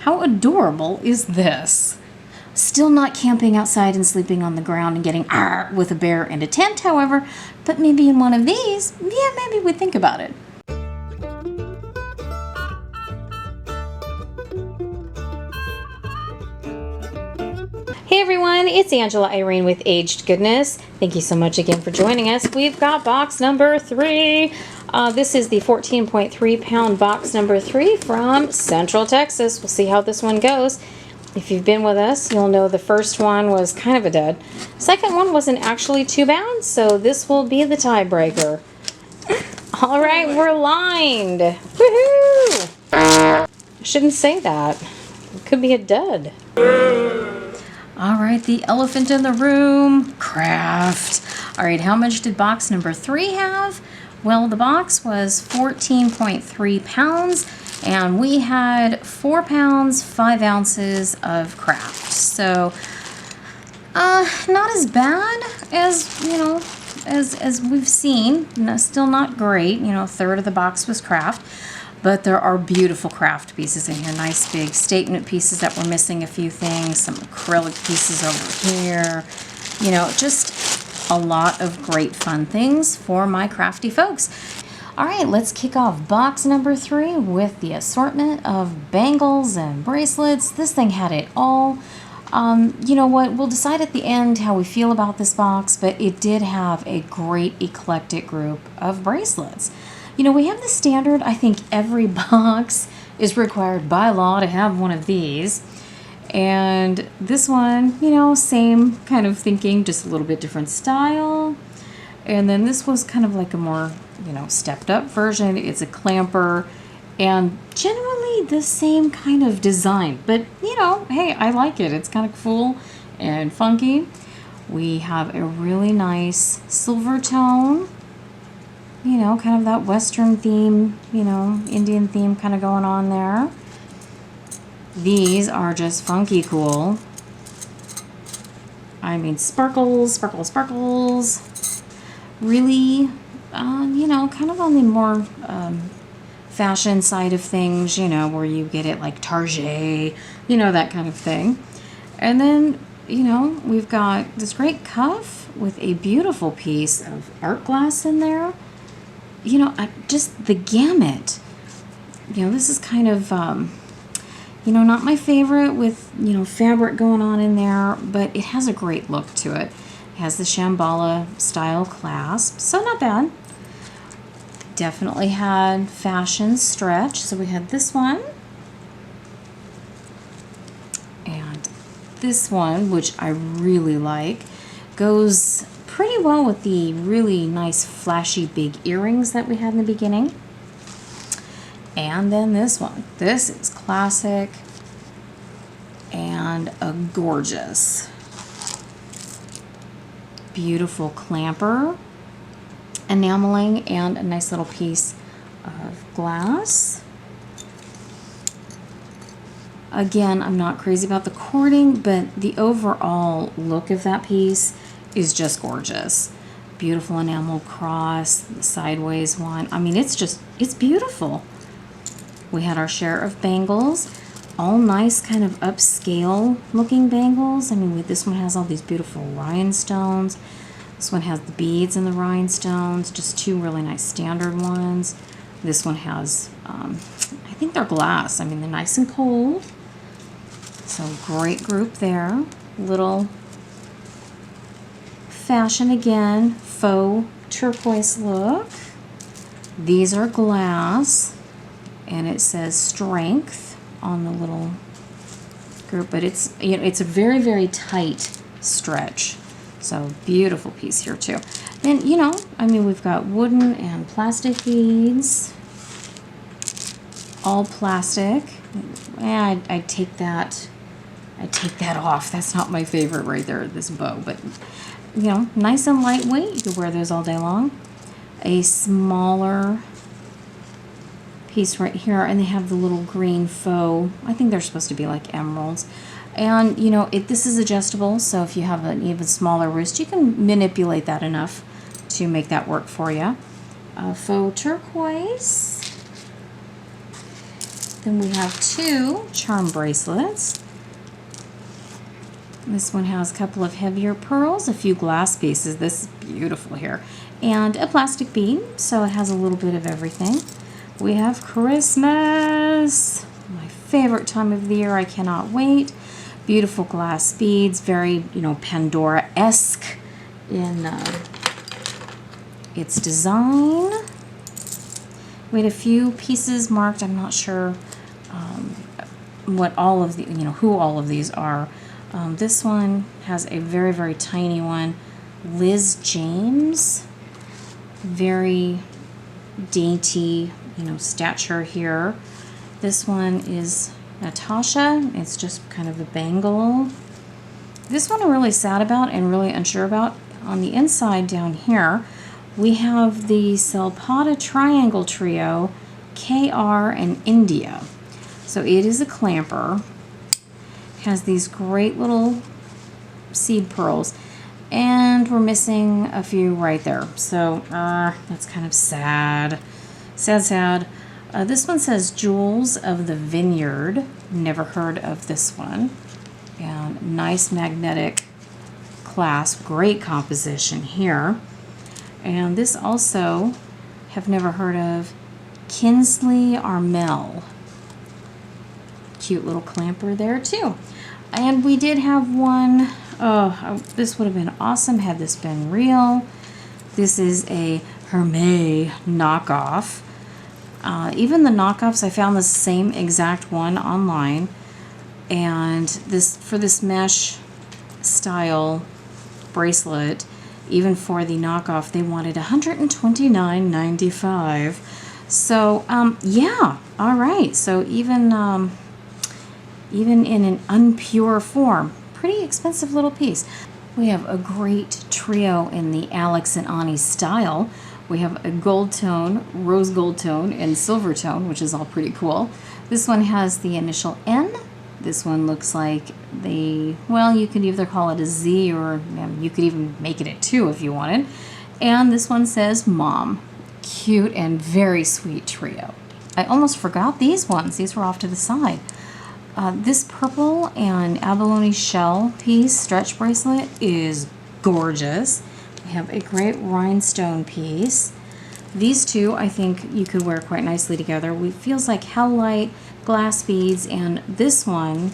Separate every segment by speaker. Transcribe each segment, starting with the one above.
Speaker 1: How adorable is this? Still not camping outside and sleeping on the ground and getting with a bear and a tent, however, but maybe in one of these, yeah, maybe we'd think about it. Hey everyone, it's Angela Irene with Aged Goodness. Thank you so much again for joining us. We've got box number 3. This is the 14.3 pound box number 3 from Central Texas. We'll see how this one goes. If you've been with us, you'll know the first one was kind of a dud. Second one wasn't actually too bad, so this will be the tiebreaker. All right, we're lined. Woohoo! I shouldn't say that. It could be a dud. All right, the elephant in the room, craft. All right, how much did box number 3 have? Well, the box was 14.3 pounds, and we had 4 pounds, 5 ounces of craft. So, not as bad as, you know, as we've seen. No, still not great. You know, a third of the box was craft. But there are beautiful craft pieces in here. Nice big statement pieces that were missing a few things. Some acrylic pieces over here. You know, just a lot of great fun things for my crafty folks. All right, let's kick off box number 3 with the assortment of bangles and bracelets. This thing had it all. You know what? We'll decide at the end how we feel about this box, but it did have a great eclectic group of bracelets. You know, we have the standard, I think every box is required by law to have one of these. And this one, you know, same kind of thinking, just a little bit different style. And then this was kind of like a more, you know, stepped up version. It's a clamper and generally the same kind of design. But, you know, hey, I like it. It's kind of cool and funky. We have a really nice silver tone. You know, kind of that Western theme, you know, Indian theme kind of going on there. These are just funky cool. I mean, sparkles, sparkles, sparkles. Really, you know, kind of on the more fashion side of things, you know, where you get it like Target, you know, that kind of thing. And then, you know, we've got this great cuff with a beautiful piece of art glass in there. You know, just the gamut. You know, this is kind of, you know, not my favorite with, you know, fabric going on in there, but it has a great look to it. It has the Shambhala style clasp, so not bad. Definitely had fashion stretch, so we had this one. And this one, which I really like, goes pretty well with the really nice flashy big earrings that we had in the beginning. And then this one. This is classic and a gorgeous. Beautiful clamper, enameling, and a nice little piece of glass. Again, I'm not crazy about the cording, but the overall look of that piece is just gorgeous. Beautiful enamel cross, the sideways one. I mean, it's beautiful. We had our share of bangles, all nice kind of upscale looking bangles. I mean, this one has all these beautiful rhinestones. This one has the beads and the rhinestones, just 2 really nice standard ones. This one has, I think they're glass. I mean, they're nice and cold. So great group there. Little fashion again, faux turquoise look. These are glass, and it says strength on the little group, but it's, you know, it's a very, very tight stretch. So beautiful piece here too. Then, you know, I mean, we've got wooden and plastic beads, all plastic. And I'd take that off. That's not my favorite right there, this bow, but you know, nice and lightweight. You could wear those all day long. A smaller piece right here, and they have the little green faux. I think they're supposed to be like emeralds. And you know, this is adjustable, so if you have an even smaller wrist, you can manipulate that enough to make that work for you. Faux turquoise. Then we have 2 charm bracelets. This one has a couple of heavier pearls, a few glass pieces. This is beautiful here. And a plastic bead, so it has a little bit of everything. We have Christmas, my favorite time of the year. I cannot wait. Beautiful glass beads, very, Pandora-esque in its design. We had a few pieces marked. I'm not sure what all of the, who all of these are. This one has a very, very tiny one. Liz James, very dainty, stature here. This one is Natasha. It's just kind of a bangle. This one I'm really sad about and really unsure about. On the inside down here, we have the Salpada Triangle Trio, KR, and India. So it is a clamper. Has these great little seed pearls, and we're missing a few right there, so that's kind of sad. This one says Jewels of the Vineyard. Never heard of this one. And nice magnetic clasp, great composition here. And this also, have never heard of, Kinsley Armel. Cute little clamper there too. And we did have one, this would have been awesome had this been real. This is a Hermès knockoff. Even the knockoffs, I found the same exact one online. And for this mesh style bracelet, even for the knockoff, they wanted $129.95. So, yeah, all right. So even in an unpure form, pretty expensive little piece. We have a great trio in the Alex and Ani style. We have a gold tone, rose gold tone, and silver tone, which is all pretty cool. This one has the initial N. This one looks like you could either call it a Z, or you could even make it a 2 if you wanted. And this one says Mom. Cute and very sweet trio. I almost forgot these ones. These were off to the side. This purple and abalone shell piece stretch bracelet is gorgeous. We have a great rhinestone piece. These two I think you could wear quite nicely together. It feels like hellite, glass beads, and this one,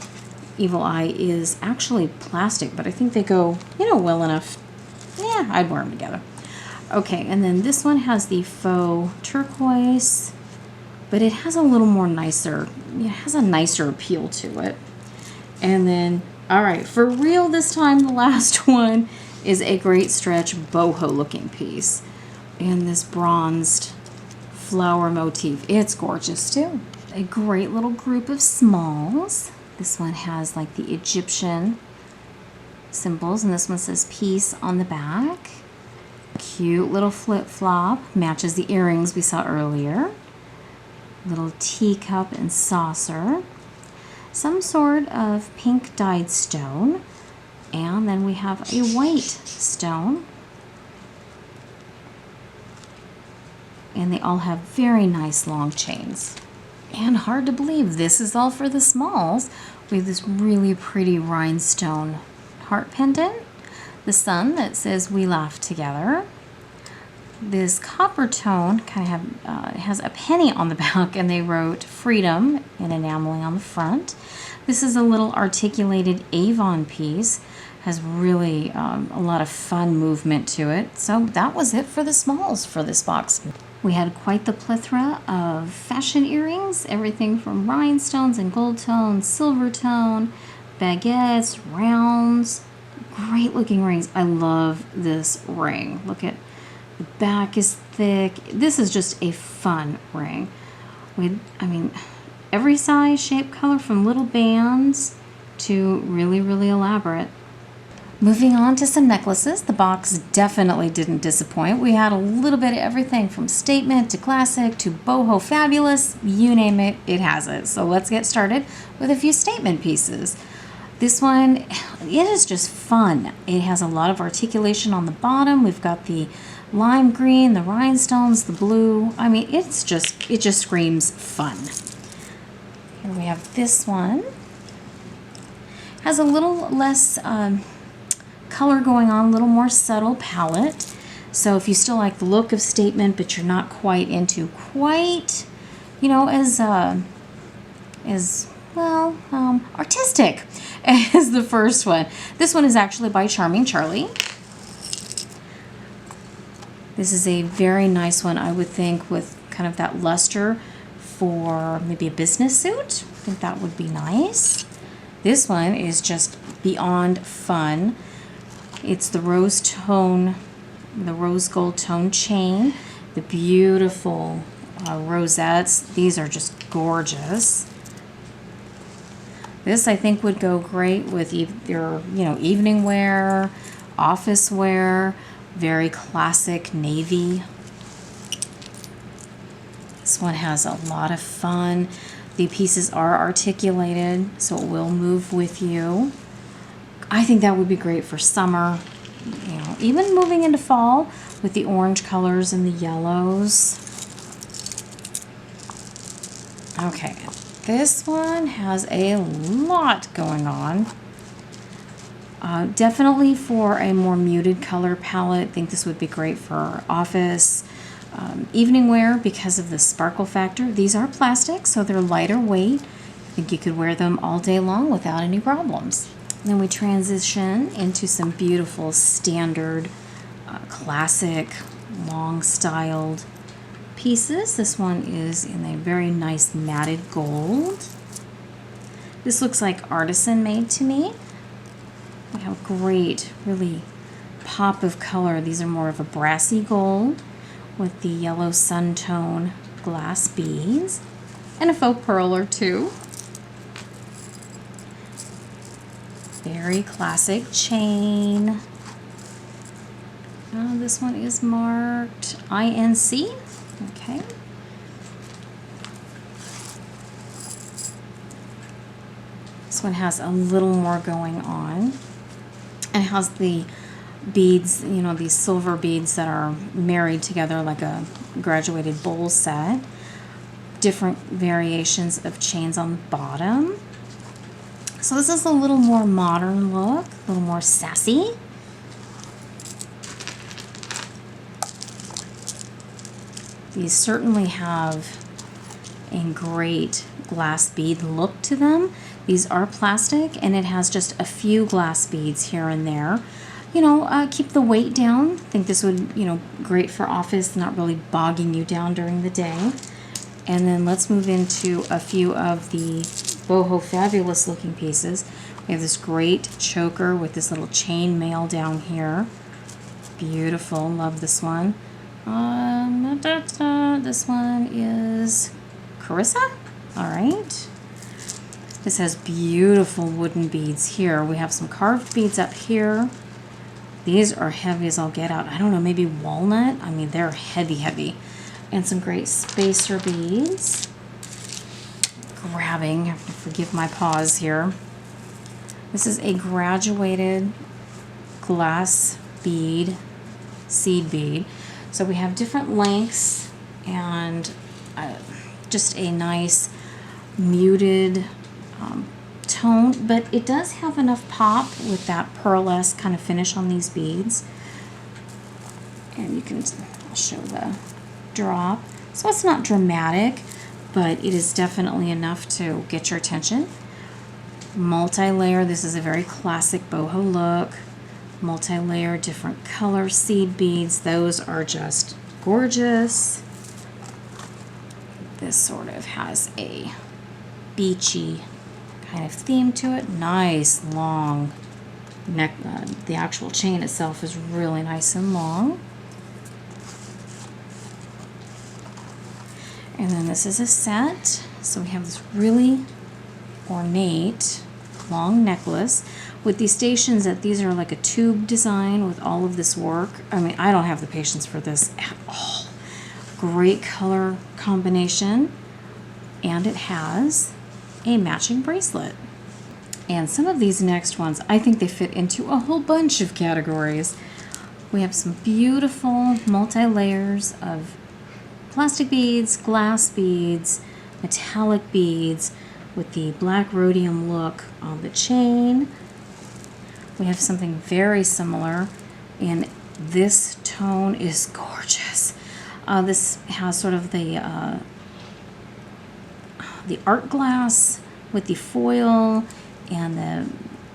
Speaker 1: Evil Eye, is actually plastic, but I think they go, well enough. Yeah, I'd wear them together. Okay, and then this one has the faux turquoise, but it has a little more nicer, it has a nicer appeal to it. And then, all right, for real this time, the last one is a great stretch boho looking piece. And this bronzed flower motif, it's gorgeous too. A great little group of smalls. This one has like the Egyptian symbols, and this one says peace on the back. Cute little flip-flop, matches the earrings we saw earlier. Little teacup and saucer. Some sort of pink dyed stone. And then we have a white stone. And they all have very nice long chains. And hard to believe, this is all for the smalls. We have this really pretty rhinestone heart pendant. The sun that says we laugh together. This copper tone kind of has a penny on the back, and they wrote freedom in enameling on the front. This is a little articulated Avon piece. Has really a lot of fun movement to it. So that was it for the smalls for this box. We had quite the plethora of fashion earrings, everything from rhinestones and gold tone, silver tone, baguettes, rounds, great looking rings. I love this ring. Look at the back is thick. This is just a fun ring. Every size, shape, color, from little bands to really, really elaborate. Moving on to some necklaces, the box definitely didn't disappoint. We had a little bit of everything from statement to classic to boho fabulous, you name it, it has it. So let's get started with a few statement pieces. This one, it is just fun. It has a lot of articulation on the bottom. We've got the lime green, the rhinestones, the blue. It just screams fun. We have this one. Has a little less color going on, a little more subtle palette. So if you still like the look of Statement, but you're not quite into quite, you know, as well, artistic as the first one. This one is actually by Charming Charlie. This is a very nice one, I would think, with kind of that luster for maybe a business suit. I think that would be nice. This one is just beyond fun. It's the rose tone, the rose gold tone chain, the beautiful rosettes. These are just gorgeous. This, I think, would go great with either, you know, evening wear, office wear, very classic navy. This one has a lot of fun. The pieces are articulated, so it will move with you. I think that would be great for summer, you know, even moving into fall with the orange colors and the yellows. Okay, this one has a lot going on. Definitely for a more muted color palette. I think this would be great for office, evening wear because of the sparkle factor. These are plastic, so they're lighter weight. I think you could wear them all day long without any problems. And then we transition into some beautiful standard, classic, long-styled pieces. This one is in a very nice matted gold. This looks like artisan made to me. Look how great, really pop of color. These are more of a brassy gold with the yellow sun tone glass beads and a faux pearl or two. Very classic chain. This one is marked INC. Okay. This one has a little more going on. And it has the beads, you know, these silver beads that are married together like a graduated bowl set. Different variations of chains on the bottom. So this is a little more modern look, a little more sassy. These certainly have a great glass bead look to them. These are plastic, and it has just a few glass beads here and there. You know, keep the weight down. I think this would, you know, great for office, not really bogging you down during the day. And then let's move into a few of the Boho fabulous looking pieces. We have this great choker with this little chain mail down here. Beautiful, love this one. This one is Carissa. All right. This has beautiful wooden beads here. We have some carved beads up here. These are heavy as I'll get out. I don't know, maybe walnut? I mean, they're heavy, heavy. And some great spacer beads. Grabbing, have to forgive my pause here. This is a graduated glass bead, seed bead. So we have different lengths and just a nice muted tone, but it does have enough pop with that pearlesque kind of finish on these beads. And you can, I'll show the drop. So it's not dramatic, but it is definitely enough to get your attention. Multi-layer, this is a very classic boho look. Multi-layer, different color seed beads. Those are just gorgeous. This sort of has a beachy kind of theme to it. Nice long neck. The actual chain itself is really nice and long. And then this is a set. So we have this really ornate long necklace with these stations that these are like a tube design with all of this work. I mean, I don't have the patience for this at all. Great color combination. And it has a matching bracelet. And some of these next ones, I think they fit into a whole bunch of categories. We have some beautiful multi-layers of plastic beads, glass beads, metallic beads. with the black rhodium look on the chain. We have something very similar, and this tone is gorgeous. This has sort of the art glass with the foil and the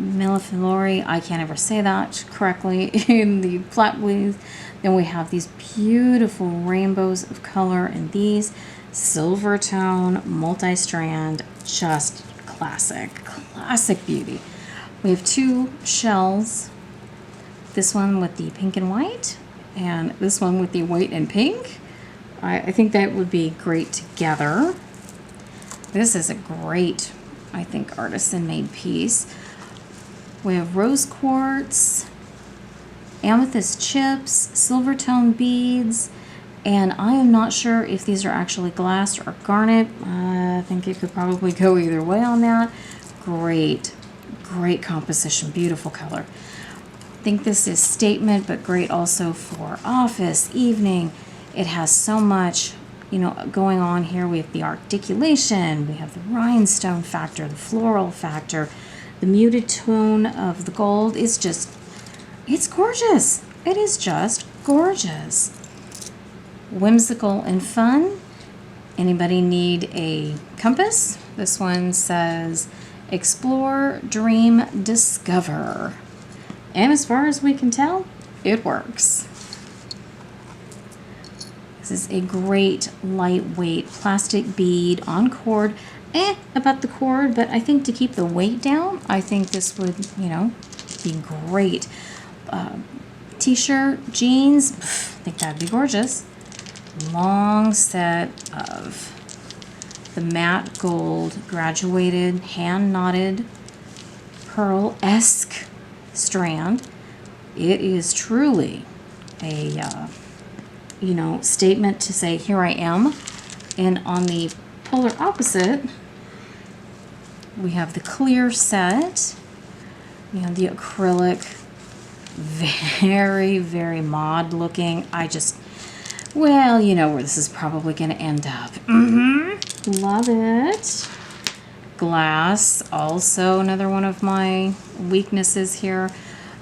Speaker 1: millefilori, I can't ever say that correctly, in the flat weave. Then we have these beautiful rainbows of color and these silver tone, multi-strand, just classic beauty. We have two shells, this one with the pink and white, and this one with the white and pink. I think that would be great together. This is a great, I think, artisan-made piece. We have rose quartz, amethyst chips, silver tone beads, and I am not sure if these are actually glass or garnet. I think it could probably go either way on that. Great composition, beautiful color. I think this is statement, but great also for office, evening. It has so much, you know, going on here. We have the articulation, we have the rhinestone factor, the floral factor, the muted tone of the gold. It's gorgeous. It is just gorgeous. Whimsical and fun. Anybody need a compass? This one says explore, dream, discover. And as far as we can tell, it works. This is a great lightweight plastic bead on cord. About the cord, but I think to keep the weight down, I think this would, you know, be great. T-shirt, jeans, I think that'd be gorgeous. Long set of the matte gold graduated, hand knotted, pearl-esque strand. It is truly a, you know, statement to say, here I am. And on the polar opposite, we have the clear set, you know, the acrylic, very mod looking. Well, you know where this is probably going to end up. Love it. Glass, also another one of my weaknesses here.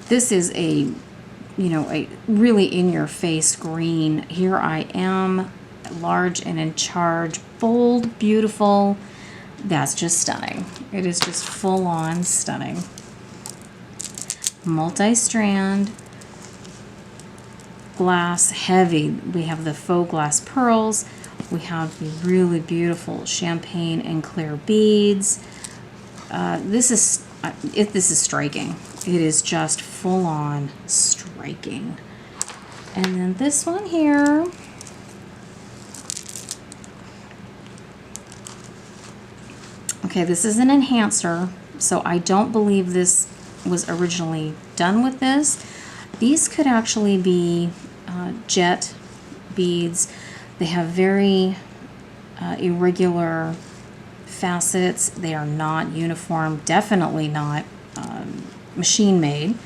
Speaker 1: This is a, you know, a really in-your-face green. Here I am, large and in charge, bold, beautiful. That's just stunning. It is just full-on stunning. Multi-strand, glass, heavy. We have the faux glass pearls. We have the really beautiful champagne and clear beads. This is striking. It is just full-on striking. And then this one here. Okay, this is an enhancer, so I don't believe this was originally done with this. These could actually be jet beads. They have very irregular facets. They are not uniform, definitely not machine made.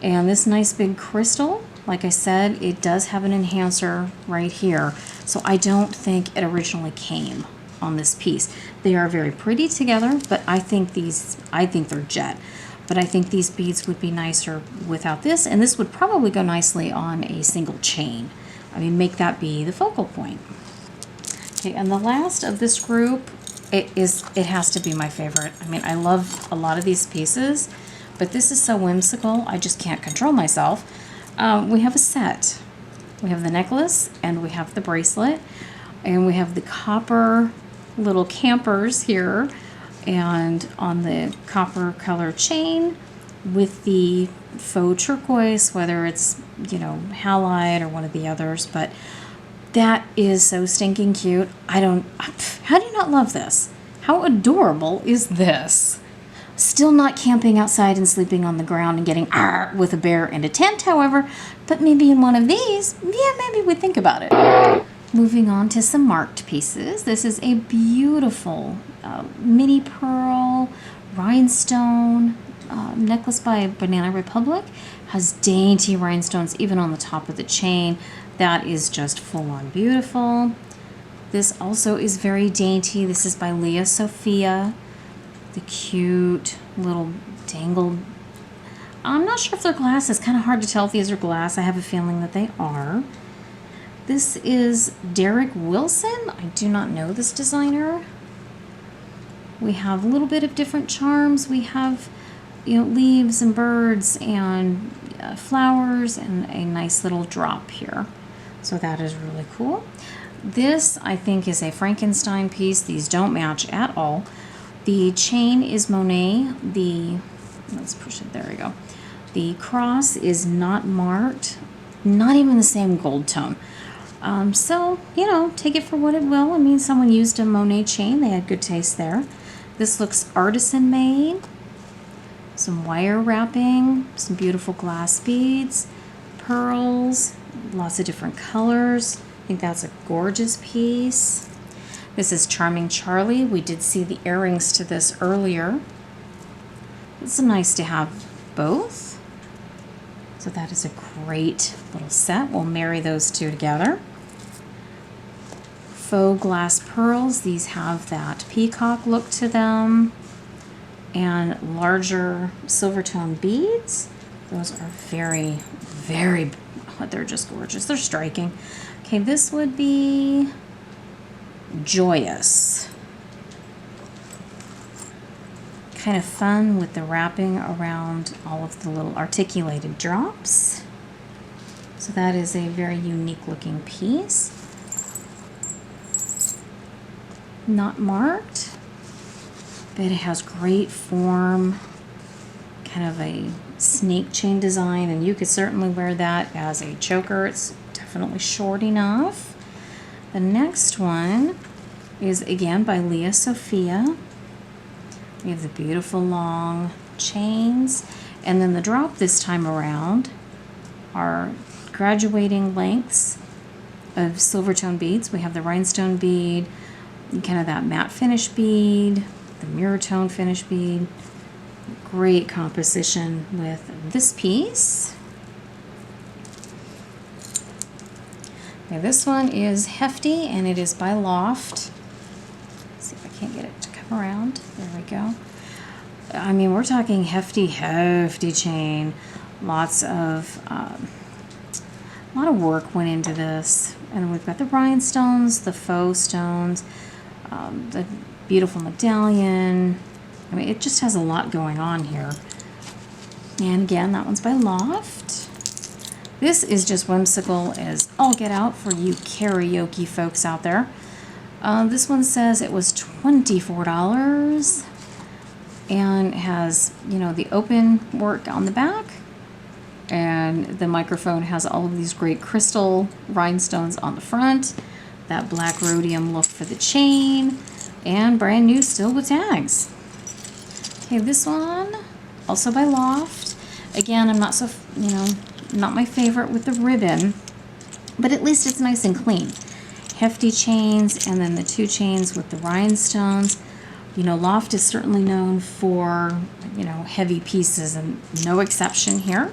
Speaker 1: And this nice big crystal, like I said, it does have an enhancer right here. So I don't think it originally came on this piece. They are very pretty together, but I think they're jet. But I think these beads would be nicer without this, and this would probably go nicely on a single chain. I mean, make that be the focal point. Okay, and the last of this group, it has to be my favorite. I mean, I love a lot of these pieces, but this is so whimsical, I just can't control myself. We have a set. We have the necklace, and we have the bracelet, and we have the copper little campers here, and on the copper color chain with the faux turquoise, whether it's, you know, halide or one of the others, but that is so stinking cute. How do you not love this? How adorable is this? Still not camping outside and sleeping on the ground and getting with a bear and a tent, however, but maybe in one of these, yeah, maybe we'd think about it. Moving on to some marked pieces. This is a beautiful mini pearl rhinestone necklace by Banana Republic. Has dainty rhinestones even on the top of the chain. That is just full-on beautiful. This also is very dainty. This is by Leah Sophia. The cute little dangled. I'm not sure if they're glass. It's kind of hard to tell if these are glass. I have a feeling that they are. This is Derek Wilson. I do not know this designer. We have a little bit of different charms. We have, leaves and birds and flowers and a nice little drop here. So that is really cool. This, I think, is a Frankenstein piece. These don't match at all. The chain is Monet. Let's push it, there we go. The cross is not marked, not even the same gold tone. So, take it for what it will. I mean, someone used a Monet chain. They had good taste there. This looks artisan made. Some wire wrapping, some beautiful glass beads, pearls, lots of different colors. I think that's a gorgeous piece. This is Charming Charlie. We did see the earrings to this earlier. It's nice to have both. So that is a great little set. We'll marry those two together. Faux glass pearls. These have that peacock look to them. And larger silver tone beads. Those are very, very, they're just gorgeous. They're striking. Okay, this would be Joyous. Kind of fun with the wrapping around all of the little articulated drops. So that is a very unique looking piece. Not marked, but it has great form, kind of a snake chain design, and you could certainly wear that as a choker. It's definitely short enough. The next one is again by Leah Sophia. We have the beautiful long chains, and then the drop this time around are graduating lengths of silver tone beads. We have the rhinestone bead, kind of that matte finish bead, the mirror tone finish bead. Great composition with this piece. Okay, this one is hefty, and it is by Loft. Let's see if I can't get it to come around. There we go. I mean, we're talking hefty chain. Lots of, a lot of work went into this. And then we've got the rhinestones, the faux stones, the beautiful medallion. I mean, it just has a lot going on here. And again, that one's by Loft. This is just whimsical as all get out for you karaoke folks out there. This one says it was $24 and has, the open work on the back. And the microphone has all of these great crystal rhinestones on the front. That black rhodium look for the chain. And brand new still with tags. Okay, this one, also by Loft. Again, I'm not so, not my favorite with the ribbon, but at least it's nice and clean. Hefty chains, and then the two chains with the rhinestones. Loft is certainly known for, heavy pieces, and no exception here.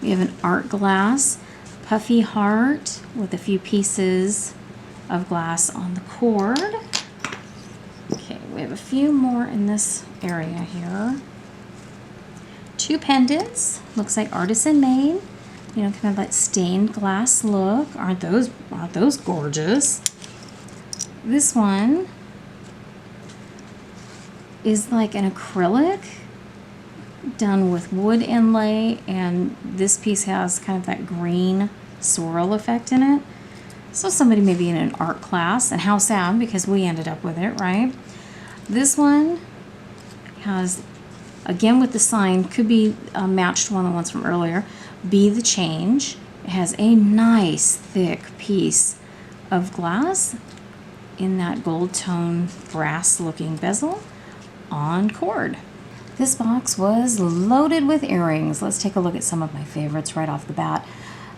Speaker 1: We have an art glass, puffy heart with a few pieces of glass on the cord. Okay, we have a few more in this area here. Two pendants, looks like artisan made. Kind of that stained glass look. Aren't those gorgeous? This one is like an acrylic done with wood inlay, and this piece has kind of that green swirl effect in it. So somebody maybe in an art class, and how sad because we ended up with it, right? This one has, again with the sign, could be matched one of the ones from earlier, Be the Change. It has a nice thick piece of glass in that gold tone brass looking bezel on cord. This box was loaded with earrings. Let's take a look at some of my favorites right off the bat.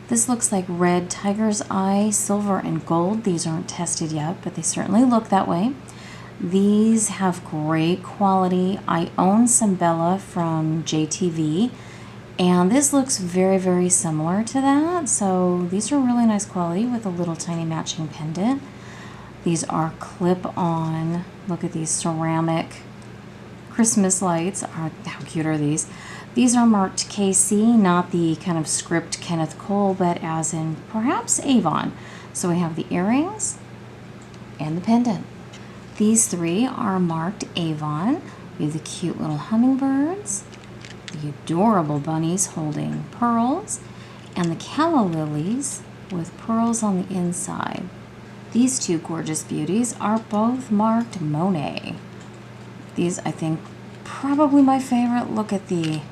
Speaker 1: This looks like red tiger's eye, silver and gold. These aren't tested yet, but they certainly look that way. These have great quality. I own some Bella from JTV, and this looks very, very similar to that. So these are really nice quality with a little tiny matching pendant. These are clip-on. Look at these ceramic Christmas lights. How cute are these? These are marked KC, not the kind of script Kenneth Cole, but as in perhaps Avon. So we have the earrings and the pendant. These three are marked Avon. We have the cute little hummingbirds, the adorable bunnies holding pearls, and the calla lilies with pearls on the inside. These two gorgeous beauties are both marked Monet. These, I think, probably my favorite. Look at the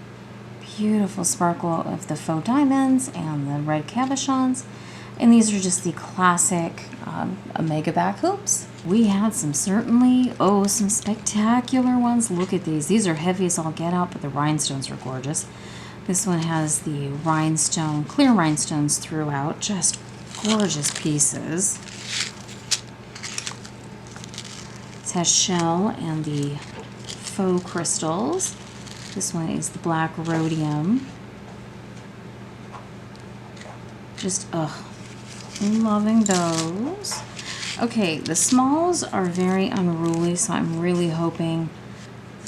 Speaker 1: beautiful sparkle of the faux diamonds and the red cabochons. And these are just the classic Omega back hoops. We had some some spectacular ones. Look at these. These are heavy as all get out, but the rhinestones are gorgeous. This one has the rhinestone, clear rhinestones throughout. Just gorgeous pieces. This has shell and the faux crystals. This one is the black rhodium. Just, I'm loving those. Okay, the smalls are very unruly, so I'm really hoping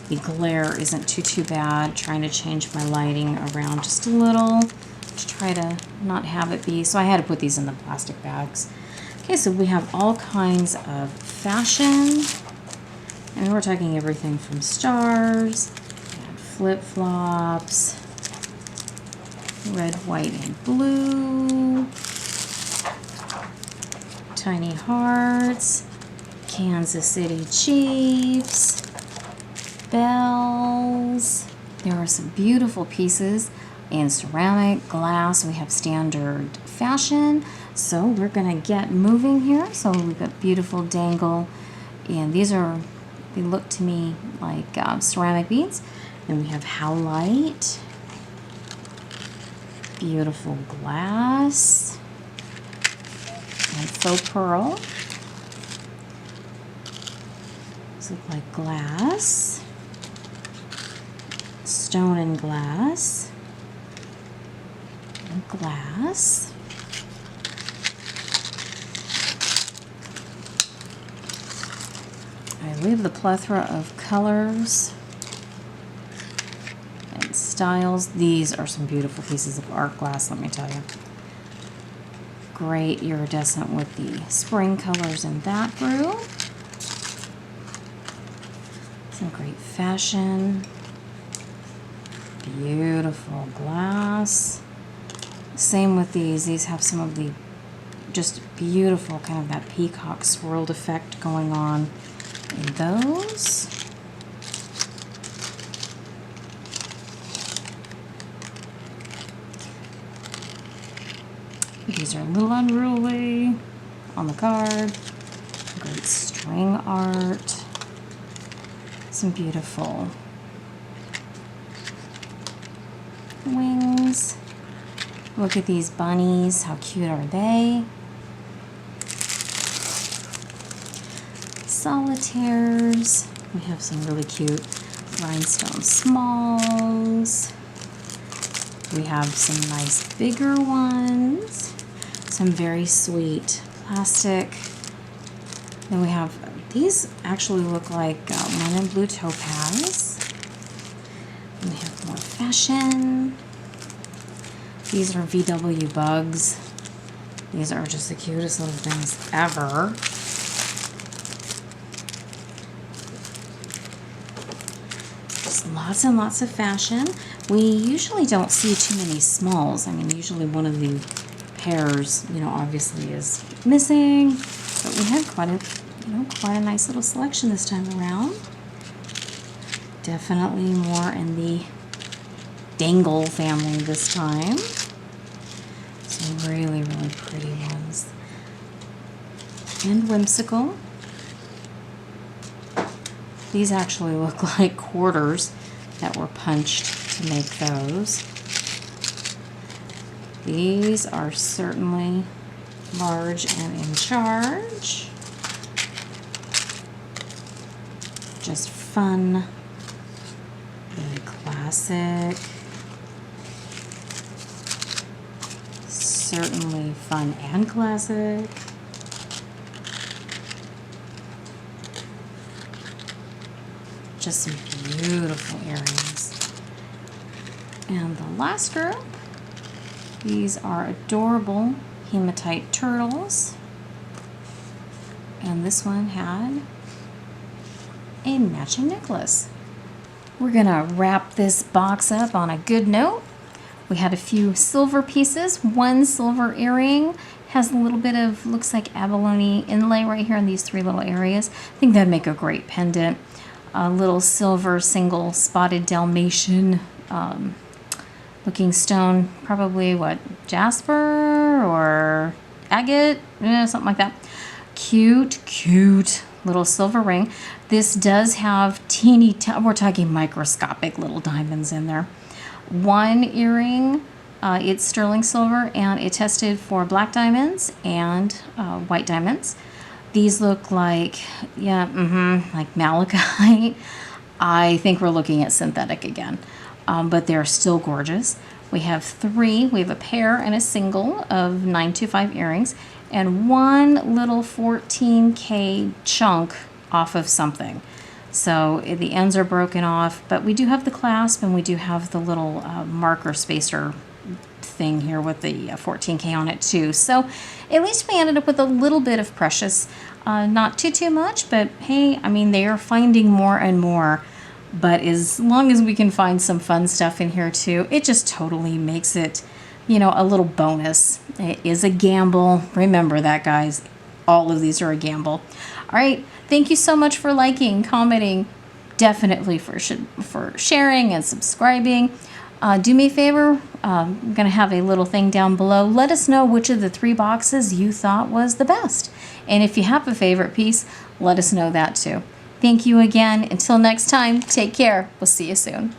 Speaker 1: the glare isn't too bad. Trying to change my lighting around just a little to try to not have it be. So I had to put these in the plastic bags. Okay, so we have all kinds of fashion. And we're talking everything from stars, flip-flops, red, white, and blue, tiny hearts, Kansas City Chiefs, bells. There are some beautiful pieces in ceramic, glass. We have standard fashion. So we're gonna get moving here. So we've got beautiful dangle, and these are, they look to me like ceramic beads. Then we have howlite, beautiful glass, and faux pearl. These look like glass, stone and glass, and glass. I leave the plethora of colors and styles. These are some beautiful pieces of art glass, let me tell you. Great iridescent with the spring colors in that group. Some great fashion. Beautiful glass. Same with these. These have some of the just beautiful kind of that peacock swirled effect going on in those. These are a little unruly on the card. Great string art. Some beautiful wings. Look at these bunnies. How cute are they? Solitaires. We have some really cute rhinestone smalls. We have some nice bigger ones. Some very sweet plastic. Then we have, these actually look like lemon and blue topaz. And we have more fashion. These are VW bugs. These are just the cutest little things ever. Just lots and lots of fashion. We usually don't see too many smalls. I mean, usually one of the pairs, you know, obviously is missing. But we have quite a nice little selection this time around. Definitely more in the dangle family this time. Some really, really pretty ones. And whimsical. These actually look like quarters that were punched to make those. These are certainly large and in charge. Just fun, really classic. Certainly fun and classic. Just Just some beautiful earrings. And the last group, these are adorable hematite turtles. And this one had a matching necklace. We're gonna wrap this box up on a good note. We had a few silver pieces. One silver earring has a little bit of, looks like abalone inlay right here in these three little areas. I think that'd make a great pendant. A little silver single spotted Dalmatian looking stone, probably what, jasper or agate, something like that. Cute little silver ring. This does have we're talking microscopic little diamonds in there. One earring, it's sterling silver, and it tested for black diamonds and white diamonds. These look like, like malachite. I think we're looking at synthetic again, but they're still gorgeous. We have three. We have a pair and a single of 925 earrings, and one little 14K chunk off of something. So the ends are broken off, but we do have the clasp, and we do have the little marker spacer thing here with the 14K on it too. So at least we ended up with a little bit of precious, not too much, but hey, I mean, they are finding more and more. But as long as we can find some fun stuff in here too, it just totally makes it, a little bonus. It is a gamble. Remember that, guys. All of these are a gamble. All right. Thank you so much for liking, commenting, definitely for sharing and subscribing. Do me a favor. I'm going to have a little thing down below. Let us know which of the three boxes you thought was the best. And if you have a favorite piece, let us know that too. Thank you again. Until next time, take care. We'll see you soon.